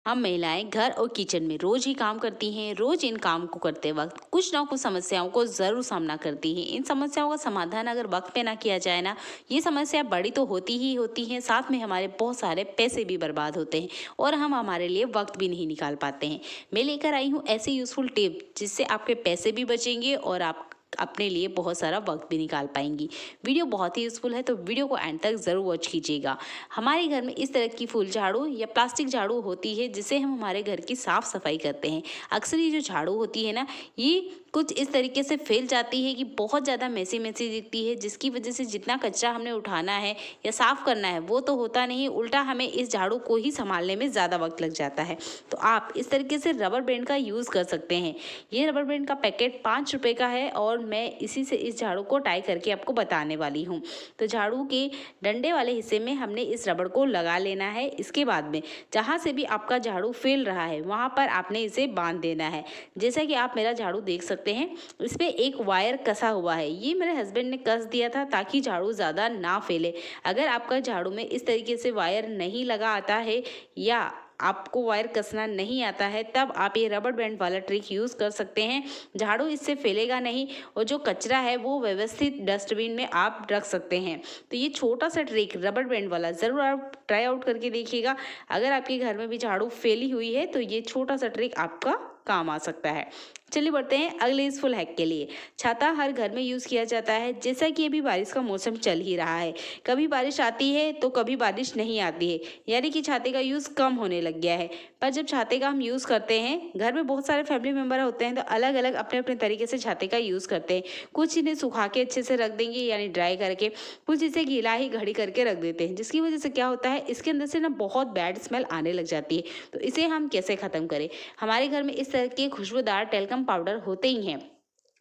हम महिलाएं घर और किचन में रोज ही काम करती हैं। रोज इन काम को करते वक्त कुछ ना कुछ समस्याओं को जरूर सामना करती हैं। इन समस्याओं का समाधान अगर वक्त पे ना किया जाए ना, ये समस्या बड़ी तो होती ही होती है, साथ में हमारे बहुत सारे पैसे भी बर्बाद होते हैं और हम हमारे लिए वक्त भी नहीं निकाल पाते हैं। मैं लेकर आई हूँ ऐसी यूजफुल टिप जिससे आपके पैसे भी बचेंगे और आप अपने लिए बहुत सारा वक्त भी निकाल पाएंगी। वीडियो बहुत ही यूजफुल है तो वीडियो को एंड तक ज़रूर वॉच कीजिएगा। हमारे घर में इस तरह की फूल झाड़ू या प्लास्टिक झाड़ू होती है जिससे हम हमारे घर की साफ सफाई करते हैं। अक्सर ये जो झाड़ू होती है ना, ये कुछ इस तरीके से फैल जाती है कि बहुत ज़्यादा मैसी मैसी दिखती है, जिसकी वजह से जितना कचरा हमने उठाना है या साफ़ करना है वो तो होता नहीं, उल्टा हमें इस झाड़ू को ही संभालने में ज़्यादा वक्त लग जाता है। तो आप इस तरीके से रबर बैंड का यूज़ कर सकते हैं। ये रबर बैंड का पैकेट 5 रुपये का है और मैं इसी से इस झाड़ू को टाई करके आपको बताने वाली हूँ। तो झाड़ू के डंडे वाले हिस्से में हमने इस रबड़ को लगा लेना है। इसके बाद में जहाँ से भी आपका झाड़ू फैल रहा है वहाँ पर आपने इसे बांध देना है। जैसा कि आप मेरा झाड़ू देख सकते हैं, इस पे एक वायर कसा हुआ है। ये मेरे हस्बैंड ने कस दिया था ताकि झाड़ू ज़्यादा ना फैले। अगर आपका झाड़ू में इस तरीके से वायर नहीं लगा आता है या आपको वायर कसना नहीं आता है, तब आप ये रबर बैंड वाला ट्रिक यूज़ कर सकते हैं। झाड़ू इससे फैलेगा नहीं और जो कचरा है वो व्यवस्थित डस्टबिन में आप रख सकते हैं। तो ये छोटा सा ट्रिक रबर बैंड वाला ज़रूर आप ट्राई आउट करके देखिएगा। अगर आपके घर में भी झाड़ू फैली हुई है तो ये छोटा सा ट्रिक आपका काम आ सकता है। चलिए बढ़ते हैं अगले इस फुल हैक के लिए। छाता हर घर में यूज़ किया जाता है। जैसा कि अभी बारिश का मौसम चल ही रहा है, कभी बारिश आती है तो कभी बारिश नहीं आती है, यानी कि छाते का यूज़ कम होने लग गया है। पर जब छाते का हम यूज़ करते हैं, घर में बहुत सारे फैमिली मेम्बर होते हैं तो अलग अलग अपने अपने तरीके से छाते का यूज़ करते हैं। कुछ इन्हें सुखा के अच्छे से रख देंगे यानी ड्राई करके, कुछ इसे गीला ही घड़ी करके रख देते हैं, जिसकी वजह से क्या होता है इसके अंदर से ना बहुत बैड स्मेल आने लग जाती है। तो इसे हम कैसे ख़त्म करें? हमारे घर में इस तरह के खुशबूदार टेल्कम पाउडर होते ही हैं।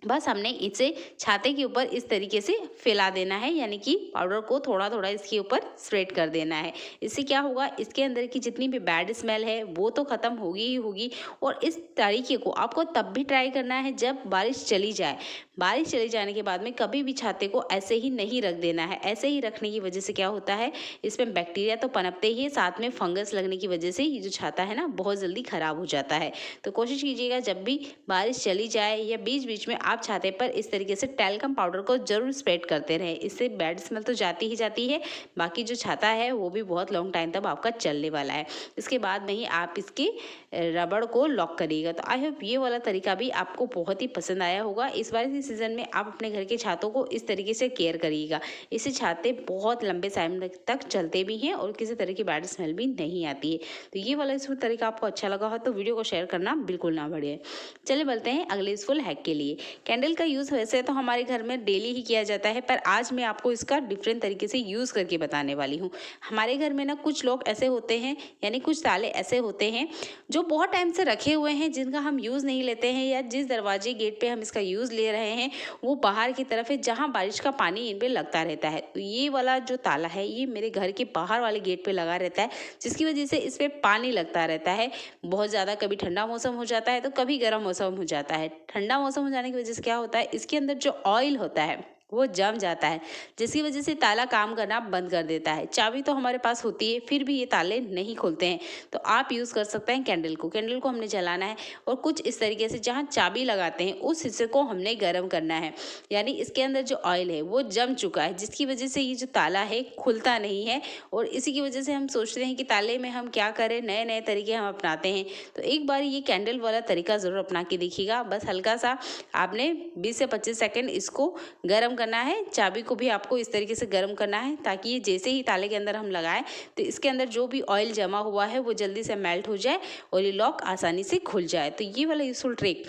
बस हमने इसे छाते के ऊपर इस तरीके से फैला देना है, यानी कि पाउडर को थोड़ा थोड़ा इसके ऊपर स्प्रेड कर देना है। इससे क्या होगा, इसके अंदर की जितनी भी बैड स्मेल है वो तो ख़त्म होगी ही होगी। और इस तरीके को आपको तब भी ट्राई करना है जब बारिश चली जाए। बारिश चले जाने के बाद में कभी भी छाते को ऐसे ही नहीं रख देना है। ऐसे ही रखने की वजह से क्या होता है, इसमें बैक्टीरिया तो पनपते ही है, साथ में फंगस लगने की वजह से ये जो छाता है ना बहुत जल्दी ख़राब हो जाता है। तो कोशिश कीजिएगा जब भी बारिश चली जाए या बीच बीच में आप छाते पर इस तरीके से टैल्कम पाउडर को जरूर स्प्रेड करते रहें। इससे बैड स्मेल तो जाती ही जाती है, बाकी जो छाता है वो भी बहुत लॉन्ग टाइम तक आपका चलने वाला है। इसके बाद में ही आप इसके रबड़ को लॉक करिएगा। तो आई होप ये वाला तरीका भी आपको बहुत ही पसंद आया होगा। इस बार के सीज़न में आप अपने घर के छातों को इस तरीके से केयर करिएगा। इससे छाते बहुत लंबे टाइम तक चलते भी हैं और किसी तरह की बैड स्मेल भी नहीं आती है। तो ये वाला इसमें तरीका आपको अच्छा लगा हो तो वीडियो को शेयर करना बिल्कुल ना भूलिए। चलिए बढ़ते हैं अगले फुल हैक के लिए। कैंडल का यूज़ वैसे तो हमारे घर में डेली ही किया जाता है, पर आज मैं आपको इसका डिफरेंट तरीके से यूज़ करके बताने वाली हूँ। हमारे घर में ना कुछ लोग ऐसे होते हैं, यानी कुछ ताले ऐसे होते हैं जो बहुत टाइम से रखे हुए हैं, जिनका हम यूज़ नहीं लेते हैं, या जिस दरवाजे गेट पे हम इसका यूज़ ले रहे हैं वो बाहर की तरफ है जहाँ बारिश का पानी इन पे लगता रहता है। तो ये वाला जो ताला है ये मेरे घर के बाहर वाले गेट पे लगा रहता है, जिसकी वजह से इस पे पानी लगता रहता है बहुत ज़्यादा। कभी ठंडा मौसम हो जाता है तो कभी गर्म मौसम हो जाता है। ठंडा मौसम हो जाने की वजह से क्या होता है, इसके अंदर जो ऑयल होता है वो जम जाता है, जिसकी वजह से ताला काम करना बंद कर देता है। चाबी तो हमारे पास होती है फिर भी ये ताले नहीं खुलते हैं। तो आप यूज़ कर सकते हैं कैंडल को। कैंडल को हमने जलाना है और कुछ इस तरीके से जहाँ चाबी लगाते हैं उस हिस्से को हमने गर्म करना है, यानी इसके अंदर जो ऑयल है वो जम चुका है, जिसकी वजह से ये जो ताला है खुलता नहीं है। और इसी की वजह से हम सोचते हैं कि ताले में हम क्या करें, नए नए तरीके हम अपनाते हैं। तो एक बार ये कैंडल वाला तरीका ज़रूर अपना के देखिएगा। बस हल्का सा आपने 20 से 25 सेकेंड इसको गर्म करना है। चाबी को भी आपको इस तरीके से गर्म करना है ताकि ये जैसे ही ताले के अंदर हम लगाएं तो इसके अंदर जो भी ऑयल जमा हुआ है वो जल्दी से मेल्ट हो जाए और ये लॉक आसानी से खुल जाए। तो ये वाला यूजफुल ट्रिक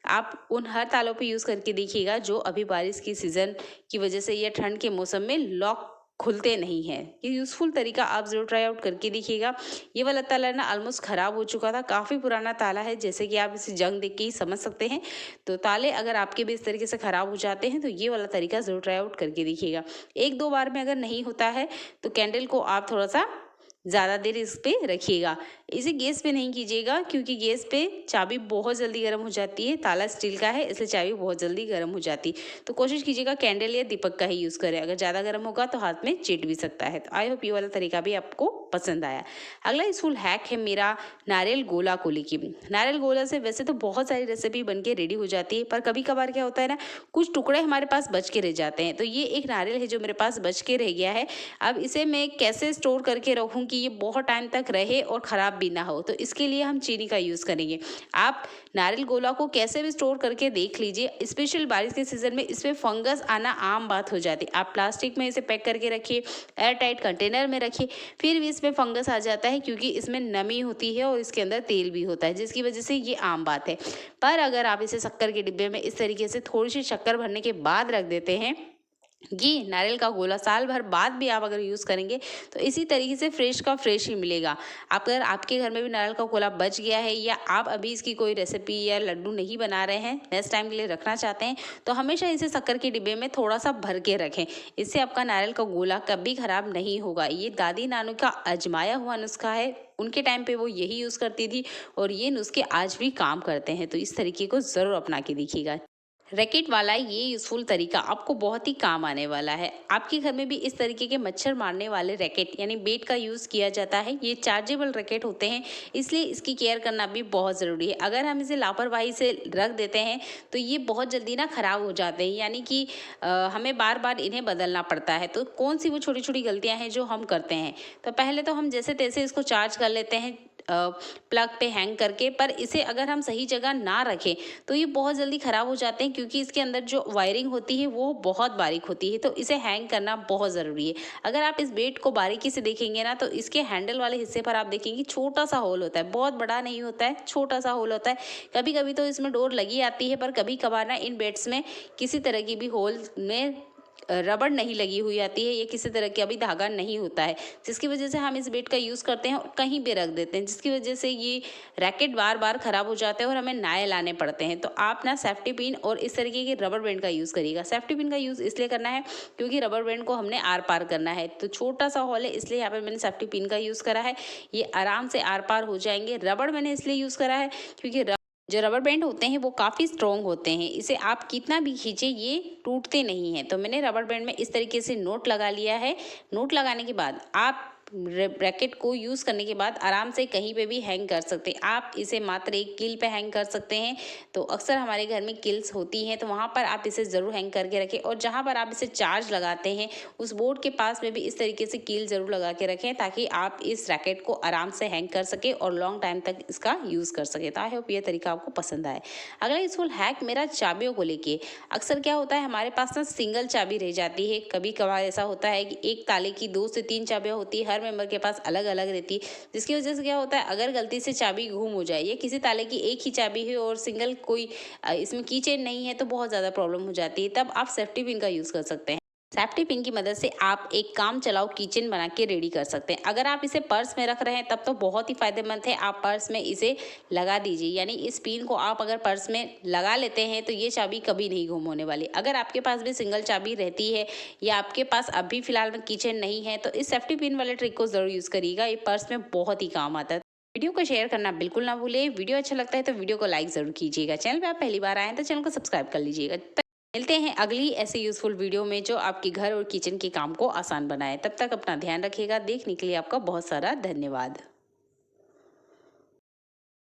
आप उन हर तालों पे यूज़ करके देखिएगा जो अभी बारिश की सीज़न की वजह से या ठंड के मौसम में लॉक खुलते नहीं हैं। ये यूज़फुल तरीका आप ज़रूर ट्राई आउट करके देखिएगा। ये वाला ताला ना ऑलमोस्ट ख़राब हो चुका था, काफ़ी पुराना ताला है, जैसे कि आप इसे जंग देख के ही समझ सकते हैं। तो ताले अगर आपके भी इस तरीके से ख़राब हो जाते हैं तो ये वाला तरीका ज़रूर ट्राई आउट करके देखिएगा। एक दो बार में अगर नहीं होता है तो कैंडल को आप थोड़ा सा ज़्यादा देर इस पे रखिएगा। इसे गैस पे नहीं कीजिएगा क्योंकि गैस पे चाबी बहुत जल्दी गर्म हो जाती है। ताला स्टील का है इसलिए चाबी बहुत जल्दी गर्म हो जाती है। तो कोशिश कीजिएगा कैंडल या दीपक का ही यूज़ करें। अगर ज़्यादा गर्म होगा तो हाथ में चिट भी सकता है। तो आई होप ये वाला तरीका भी आपको पसंद आया। अगला यूज़फुल हैक है मेरा नारियल गोला को लेके। नारियल गोला से वैसे तो बहुत सारी रेसिपी बन के रेडी हो जाती है, पर कभी कभार क्या होता है ना, कुछ टुकड़े हमारे पास बच के रह जाते हैं। तो ये एक नारियल है जो मेरे पास बच के रह गया है। अब इसे मैं कैसे स्टोर करके रखूँ कि ये बहुत टाइम तक रहे और ख़राब भी ना हो, तो इसके लिए हम चीनी का यूज़ करेंगे। आप नारियल गोला को कैसे भी स्टोर करके देख लीजिए। स्पेशल बारिश के सीज़न में इसमें फंगस आना आम बात हो जाती है। आप प्लास्टिक में इसे पैक करके रखिए, एयर टाइट कंटेनर में रखिए, फिर भी इसमें फंगस आ जाता है क्योंकि इसमें नमी होती है और इसके अंदर तेल भी होता है, जिसकी वजह से ये आम बात है। पर अगर आप इसे शक्कर के डिब्बे में इस तरीके से थोड़ी सी शक्कर भरने के बाद रख देते हैं, ये नारियल का गोला साल भर बाद भी आप अगर यूज़ करेंगे तो इसी तरीके से फ्रेश का फ्रेश ही मिलेगा। अगर आपके घर में भी नारियल का गोला बच गया है या आप अभी इसकी कोई रेसिपी या लड्डू नहीं बना रहे हैं, नेक्स्ट टाइम के लिए रखना चाहते हैं, तो हमेशा इसे शक्कर के डिब्बे में थोड़ा सा भर के रखें। इससे आपका नारियल का गोला कभी ख़राब नहीं होगा। ये दादी नानू का आजमाया हुआ नुस्खा है। उनके टाइम पे वो यही यूज़ करती थी और ये नुस्खे आज भी काम करते हैं। तो इस तरीके को ज़रूर अपना के देखिएगा। रैकेट वाला ये यूज़फुल तरीका आपको बहुत ही काम आने वाला है। आपके घर में भी इस तरीके के मच्छर मारने वाले रैकेट यानी बेट का यूज़ किया जाता है। ये चार्जेबल रैकेट होते हैं, इसलिए इसकी केयर करना भी बहुत ज़रूरी है। अगर हम इसे लापरवाही से रख देते हैं तो ये बहुत जल्दी ना ख़राब हो जाते हैं, यानी कि हमें बार बार इन्हें बदलना पड़ता है। तो कौन सी वो छोटी छोटी गलतियाँ हैं जो हम करते हैं? तो पहले तो हम जैसे तैसे इसको चार्ज कर लेते हैं प्लग पे हैंग करके, पर इसे अगर हम सही जगह ना रखें तो ये बहुत जल्दी ख़राब हो जाते हैं क्योंकि इसके अंदर जो वायरिंग होती है वो बहुत बारीक होती है। तो इसे हैंग करना बहुत ज़रूरी है। अगर आप इस बेट को बारीकी से देखेंगे ना तो इसके हैंडल वाले हिस्से पर आप देखेंगे छोटा सा होल होता है, बहुत बड़ा नहीं होता है, छोटा सा होल होता है। कभी कभी तो इसमें डोर लगी आती है, पर कभी कभार ना इन बेट्स में किसी तरह की भी होल में रबड़ नहीं लगी हुई आती है, ये किसी तरह का भी धागा नहीं होता है, जिसकी वजह से हम इस बेट का यूज़ करते हैं और कहीं भी रख देते हैं, जिसकी वजह से ये रैकेट बार बार ख़राब हो जाते हैं और हमें नए लाने पड़ते हैं। तो आप ना सेफ्टी पिन और इस तरीके के रबर बैंड का यूज़ करिएगा। सेफ्टी पिन का यूज़ इसलिए करना है क्योंकि रबर बैंड को हमने आर पार करना है, तो छोटा सा हॉल है इसलिए यहाँ पर मैंने सेफ्टी पिन का यूज़ करा है। ये आराम से आर पार हो जाएंगे। रबड़ मैंने इसलिए यूज़ करा है क्योंकि जो रबर बैंड होते हैं वो काफ़ी स्ट्रॉन्ग होते हैं, इसे आप कितना भी खींचे ये टूटते नहीं हैं। तो मैंने रबर बैंड में इस तरीके से नोट लगा लिया है। नोट लगाने के बाद आप ब्रैकेट को यूज़ करने के बाद आराम से कहीं पे भी हैंग कर सकते हैं। आप इसे मात्र एक कील पे हैंग कर सकते हैं। तो अक्सर हमारे घर में कील्स होती हैं, तो वहाँ पर आप इसे ज़रूर हैंग करके रखें और जहाँ पर आप इसे चार्ज लगाते हैं उस बोर्ड के पास में भी इस तरीके से कील ज़रूर लगा के रखें ताकि आप इस रैकेट को आराम से हैंग कर सकें और लॉन्ग टाइम तक इसका यूज़ कर सकें। तो आई होप ये तरीका आपको पसंद आए। अगला यूज़फुल हैक मेरा चाबियों को लेके। अक्सर क्या होता है हमारे पास ना सिंगल चाबी रह जाती है। कभी कभार ऐसा होता है कि एक ताले की 2 से 3 चाबियाँ होती है, हर मेंबर के पास अलग अलग रहती है, जिसकी वजह से क्या होता है अगर गलती से चाबी गुम हो जाए या किसी ताले की एक ही चाबी है और सिंगल कोई इसमें की चेन नहीं है तो बहुत ज़्यादा प्रॉब्लम हो जाती है। तब आप सेफ्टी पिन का यूज़ कर सकते हैं। सेफ्टी पिन की मदद से आप एक काम चलाओ किचन बना के रेडी कर सकते हैं। अगर आप इसे पर्स में रख रहे हैं तब तो बहुत ही फायदेमंद है, आप पर्स में इसे लगा दीजिए। यानी इस पिन को आप अगर पर्स में लगा लेते हैं तो ये चाबी कभी नहीं गुम होने वाली। अगर आपके पास भी सिंगल चाबी रहती है या आपके पास अभी फिलहाल में किचन नहीं है तो इस सेफ्टी पिन वाले ट्रिक को ज़रूर यूज़ करिएगा, ये पर्स में बहुत ही काम आता है। वीडियो को शेयर करना बिल्कुल ना भूलें। वीडियो अच्छा लगता है तो वीडियो को लाइक ज़रूर कीजिएगा। चैनल पे आप पहली बार आए हैं तो चैनल को सब्सक्राइब कर लीजिएगा। मिलते हैं अगली ऐसे यूज़फुल वीडियो में जो आपके घर और किचन के काम को आसान बनाए। तब तक अपना ध्यान रखिएगा। देखने के लिए आपका बहुत सारा धन्यवाद।